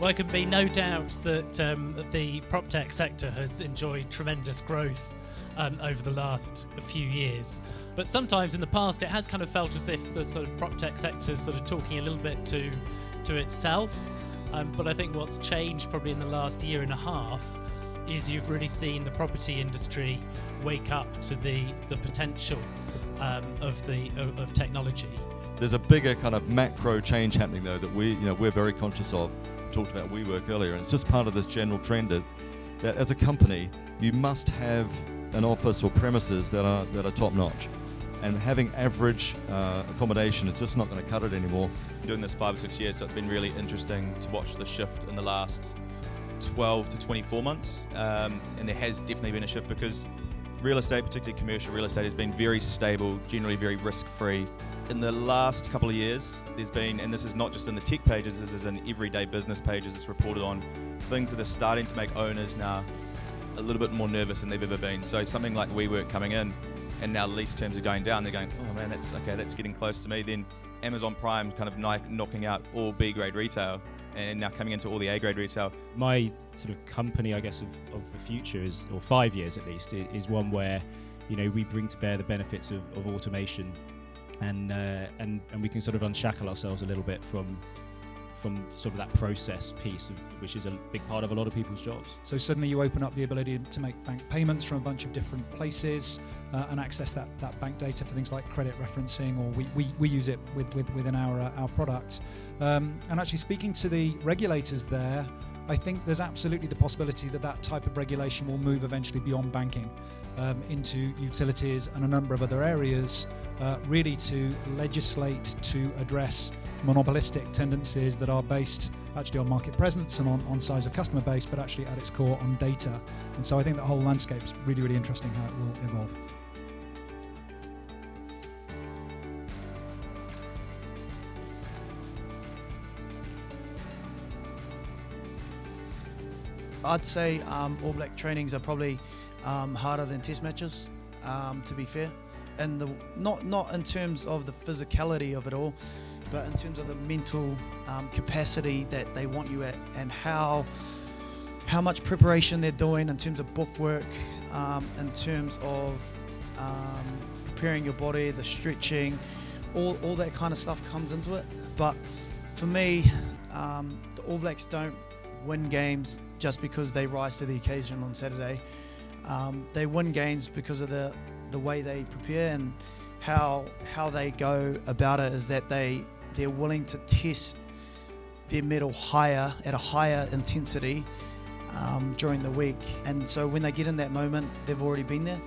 Well, there can be no doubt that the prop tech sector has enjoyed tremendous growth over the last few years. But sometimes in the past, it has kind of felt as if the sort of prop tech sector is sort of talking a little bit to itself. But I think what's changed probably in the last year and a half is you've really seen the property industry wake up to the potential of technology. There's a bigger kind of macro change happening though that we're very conscious of. We talked about WeWork earlier, and it's just part of this general trend that as a company you must have an office or premises that are top notch. And having average accommodation is just not going to cut it anymore. I'm doing this 5 or 6 years, so it's been really interesting to watch the shift in the last 12 to 24 months. And there has definitely been a shift because real estate, particularly commercial real estate, has been very stable, generally very risk-free. In the last couple of years, there's been, and this is not just in the tech pages, this is in everyday business pages, it's reported on, things that are starting to make owners now a little bit more nervous than they've ever been. So something like WeWork coming in, and now lease terms are going down, they're going, oh man, that's getting close to me. Then Amazon Prime kind of knocking out all B-grade retail and now coming into all the A-grade retail. My sort of company, I guess, of the future is, or 5 years at least, is one where, we bring to bear the benefits of automation and we can sort of unshackle ourselves a little bit from sort of that process piece, which is a big part of a lot of people's jobs. So suddenly you open up the ability to make bank payments from a bunch of different places and access that bank data for things like credit referencing, or we use it within our product. And actually speaking to the regulators there, I think there's absolutely the possibility that type of regulation will move eventually beyond banking into utilities and a number of other areas, really to legislate to address monopolistic tendencies that are based actually on market presence and on size of customer base, but actually at its core on data. And so I think the whole landscape's really, really interesting how it will evolve. I'd say All Black trainings are probably harder than test matches, to be fair. And not in terms of the physicality of it all, but in terms of the mental capacity that they want you at, and how much preparation they're doing in terms of book work, in terms of preparing your body, the stretching, all that kind of stuff comes into it. But for me, the All Blacks don't win games just because they rise to the occasion on Saturday. They win games because of the way they prepare and how they go about it, is that they're willing to test their mettle at a higher intensity during the week. And so when they get in that moment, they've already been there.